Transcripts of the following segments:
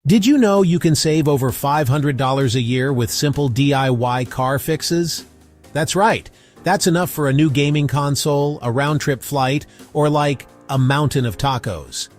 Did you know you can save over $500 a year with simple DIY car fixes? That's right. That's enough for a new gaming console, a round-trip flight, or like a mountain of tacos.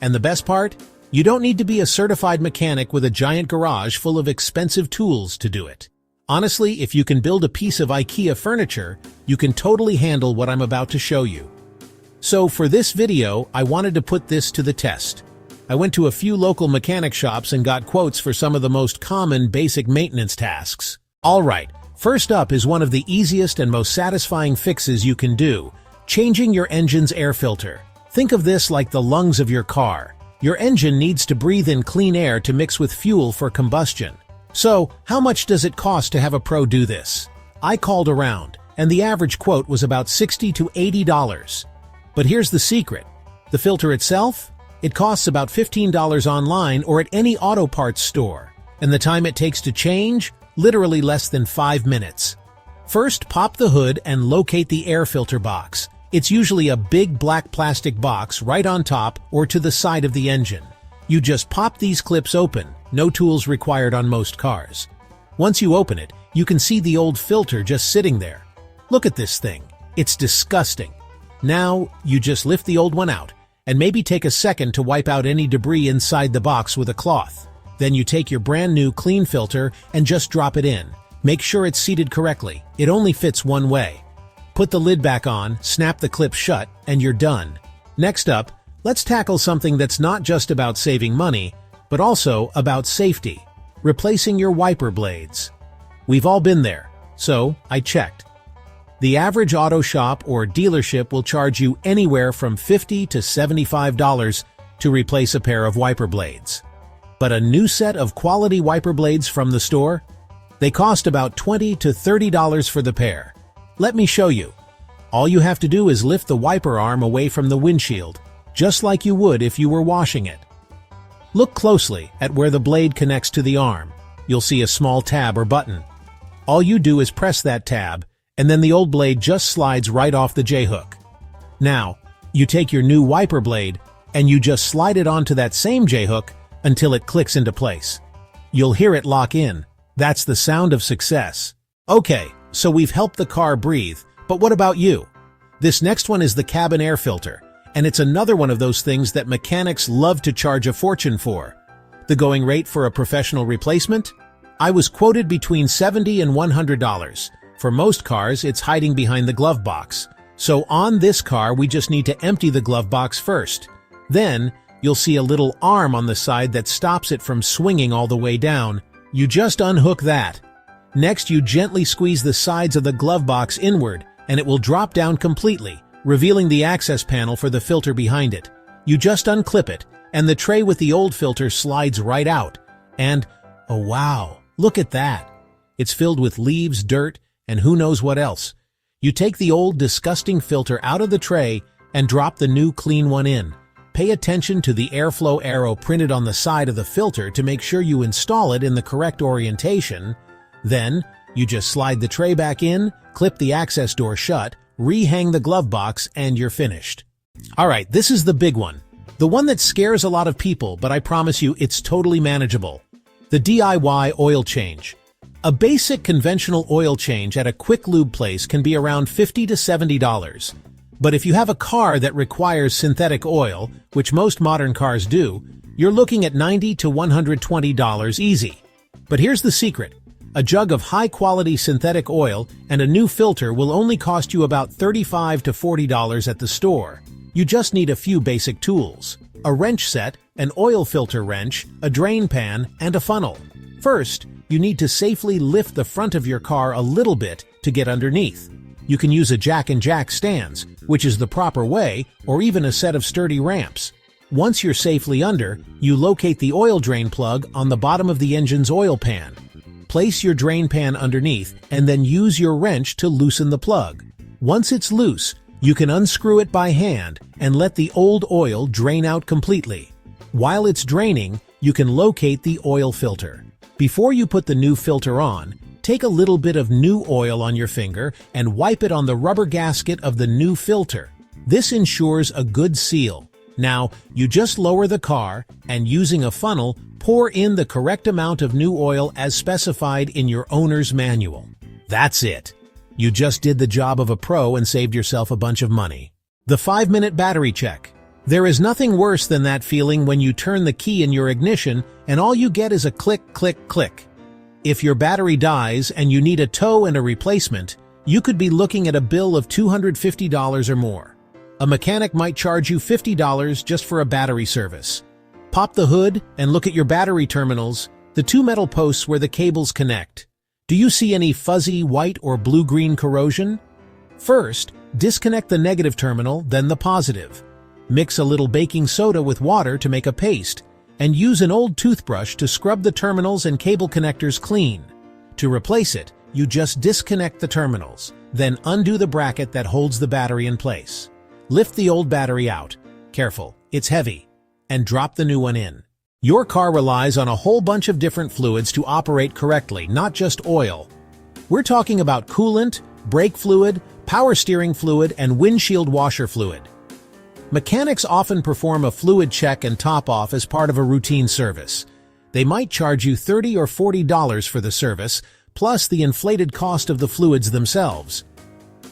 And the best part? You don't need to be a certified mechanic with a giant garage full of expensive tools to do it. Honestly, if you can build a piece of IKEA furniture, you can totally handle what I'm about to show you. So for this video, I wanted to put this to the test. I went to a few local mechanic shops and got quotes for some of the most common basic maintenance tasks. Alright, first up is one of the easiest and most satisfying fixes you can do, changing your engine's air filter. Think of this like the lungs of your car. Your engine needs to breathe in clean air to mix with fuel for combustion. So, how much does it cost to have a pro do this? I called around, and the average quote was about $60 to $80. But here's the secret. The filter itself? It costs about $15 online or at any auto parts store. And the time it takes to change? Literally less than 5 minutes. First, pop the hood and locate the air filter box. It's usually a big black plastic box right on top or to the side of the engine. You just pop these clips open, no tools required on most cars. Once you open it, you can see the old filter just sitting there. Look at this thing. It's disgusting. Now, you just lift the old one out, and maybe take a second to wipe out any debris inside the box with a cloth. Then you take your brand new clean filter and just drop it in. Make sure it's seated correctly. It only fits one way. Put the lid back on, snap the clip shut, and you're done. Next up, let's tackle something that's not just about saving money, but also about safety. Replacing your wiper blades. We've all been there, so I checked. The average auto shop or dealership will charge you anywhere from $50 to $75 to replace a pair of wiper blades. But a new set of quality wiper blades from the store? They cost about $20 to $30 for the pair. Let me show you. All you have to do is lift the wiper arm away from the windshield, just like you would if you were washing it. Look closely at where the blade connects to the arm. You'll see a small tab or button. All you do is press that tab, and then the old blade just slides right off the J-hook. Now, you take your new wiper blade, and you just slide it onto that same J-hook until it clicks into place. You'll hear it lock in. That's the sound of success. Okay, so we've helped the car breathe, but what about you? This next one is the cabin air filter, and it's another one of those things that mechanics love to charge a fortune for. The going rate for a professional replacement? I was quoted between $70 and $100. For most cars, it's hiding behind the glove box. So on this car, we just need to empty the glove box first. Then, you'll see a little arm on the side that stops it from swinging all the way down. You just unhook that. Next, you gently squeeze the sides of the glove box inward, and it will drop down completely, revealing the access panel for the filter behind it. You just unclip it, and the tray with the old filter slides right out. And, oh wow, look at that. It's filled with leaves, dirt, and who knows what else. You take the old disgusting filter out of the tray and drop the new clean one in. Pay attention to the airflow arrow printed on the side of the filter to make sure you install it in the correct orientation. Then, you just slide the tray back in, clip the access door shut, rehang the glove box, and you're finished. Alright, this is the big one. The one that scares a lot of people, but I promise you it's totally manageable. The DIY oil change. A basic conventional oil change at a quick lube place can be around $50 to $70. But if you have a car that requires synthetic oil, which most modern cars do, you're looking at $90 to $120 easy. But here's the secret. A jug of high-quality synthetic oil and a new filter will only cost you about $35 to $40 at the store. You just need a few basic tools. A wrench set, an oil filter wrench, a drain pan, and a funnel. First, you need to safely lift the front of your car a little bit to get underneath. You can use a jack and jack stands, which is the proper way, or even a set of sturdy ramps. Once you're safely under, you locate the oil drain plug on the bottom of the engine's oil pan. Place your drain pan underneath and then use your wrench to loosen the plug. Once it's loose, you can unscrew it by hand and let the old oil drain out completely. While it's draining, you can locate the oil filter. Before you put the new filter on, take a little bit of new oil on your finger and wipe it on the rubber gasket of the new filter. This ensures a good seal. Now, you just lower the car and using a funnel, Pour in the correct amount of new oil as specified in your owner's manual. That's it. You just did the job of a pro and saved yourself a bunch of money. The 5-minute battery check. There is nothing worse than that feeling when you turn the key in your ignition and all you get is a click, click, click. If your battery dies and you need a tow and a replacement, you could be looking at a bill of $250 or more. A mechanic might charge you $50 just for a battery service. Pop the hood and look at your battery terminals, the two metal posts where the cables connect. Do you see any fuzzy white or blue-green corrosion? First, disconnect the negative terminal, then the positive. Mix a little baking soda with water to make a paste, and use an old toothbrush to scrub the terminals and cable connectors clean. To replace it, you just disconnect the terminals, then undo the bracket that holds the battery in place. Lift the old battery out. Careful, it's heavy. And drop the new one in. Your car relies on a whole bunch of different fluids to operate correctly, not just oil. We're talking about coolant, brake fluid, power steering fluid, and windshield washer fluid. Mechanics often perform a fluid check and top-off as part of a routine service. They might charge you $30 or $40 for the service, plus the inflated cost of the fluids themselves.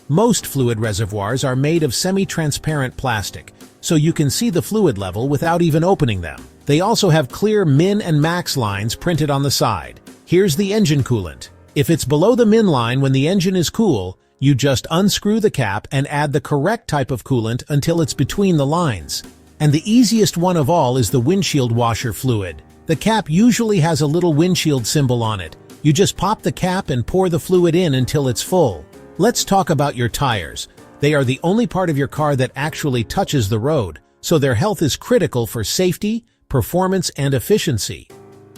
Most fluid reservoirs are made of semi-transparent plastic, so you can see the fluid level without even opening them. They also have clear min and max lines printed on the side. Here's the engine coolant. If it's below the min line when the engine is cool, you just unscrew the cap and add the correct type of coolant until it's between the lines. And the easiest one of all is the windshield washer fluid. The cap usually has a little windshield symbol on it. You just pop the cap and pour the fluid in until it's full. Let's talk about your tires. They are the only part of your car that actually touches the road, so their health is critical for safety, performance, and efficiency.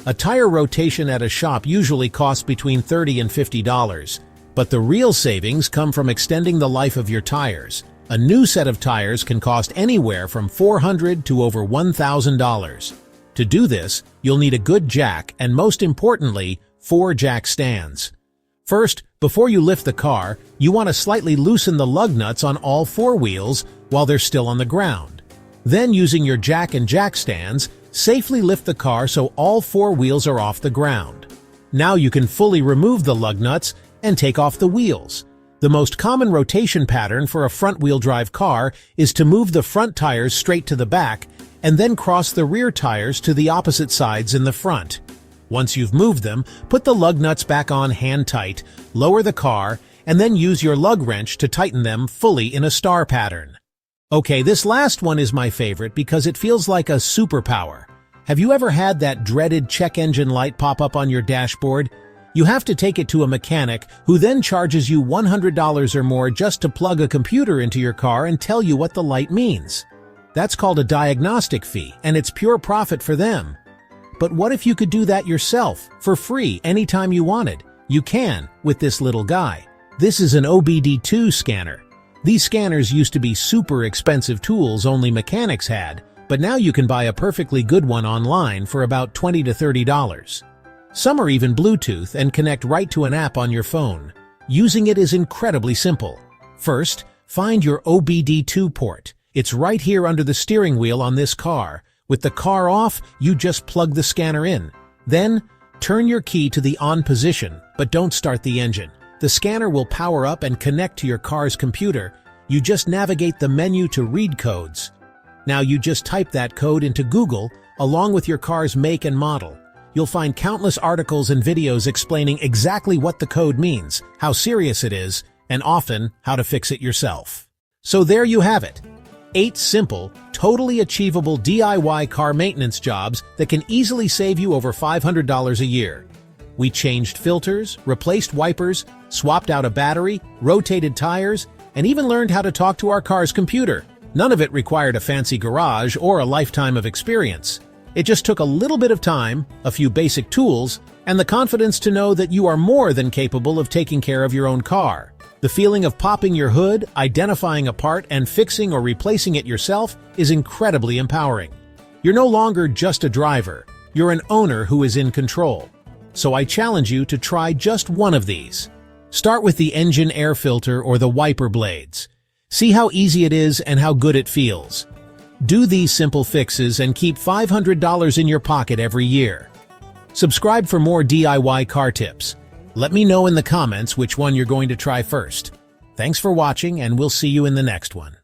A tire rotation at a shop usually costs between $30 and $50, but the real savings come from extending the life of your tires. A new set of tires can cost anywhere from $400 to over $1,000. To do this, you'll need a good jack and, most importantly, 4 jack stands. First, before you lift the car, you want to slightly loosen the lug nuts on all 4 wheels while they're still on the ground. Then, using your jack and jack stands, safely lift the car so all 4 wheels are off the ground. Now you can fully remove the lug nuts and take off the wheels. The most common rotation pattern for a front-wheel drive car is to move the front tires straight to the back and then cross the rear tires to the opposite sides in the front. Once you've moved them, put the lug nuts back on hand tight, lower the car, and then use your lug wrench to tighten them fully in a star pattern. Okay, this last one is my favorite because it feels like a superpower. Have you ever had that dreaded check engine light pop up on your dashboard? You have to take it to a mechanic who then charges you $100 or more just to plug a computer into your car and tell you what the light means. That's called a diagnostic fee, and it's pure profit for them. But what if you could do that yourself, for free, anytime you wanted? You can, with this little guy. This is an OBD2 scanner. These scanners used to be super expensive tools only mechanics had, but now you can buy a perfectly good one online for about $20 to $30. Some are even Bluetooth and connect right to an app on your phone. Using it is incredibly simple. First, find your OBD2 port. It's right here under the steering wheel on this car. With the car off, you just plug the scanner in. Then, turn your key to the on position, but don't start the engine. The scanner will power up and connect to your car's computer. You just navigate the menu to read codes. Now you just type that code into Google, along with your car's make and model. You'll find countless articles and videos explaining exactly what the code means, how serious it is, and often how to fix it yourself. So there you have it. 8 simple, totally achievable DIY car maintenance jobs that can easily save you over $500 a year. We changed filters, replaced wipers, swapped out a battery, rotated tires, and even learned how to talk to our car's computer. None of it required a fancy garage or a lifetime of experience. It just took a little bit of time, a few basic tools, and the confidence to know that you are more than capable of taking care of your own car. The feeling of popping your hood, identifying a part, and fixing or replacing it yourself is incredibly empowering. You're no longer just a driver, you're an owner who is in control. So I challenge you to try just one of these. Start with the engine air filter or the wiper blades. See how easy it is and how good it feels. Do these simple fixes and keep $500 in your pocket every year. Subscribe for more DIY car tips. Let me know in the comments which one you're going to try first. Thanks for watching, and we'll see you in the next one.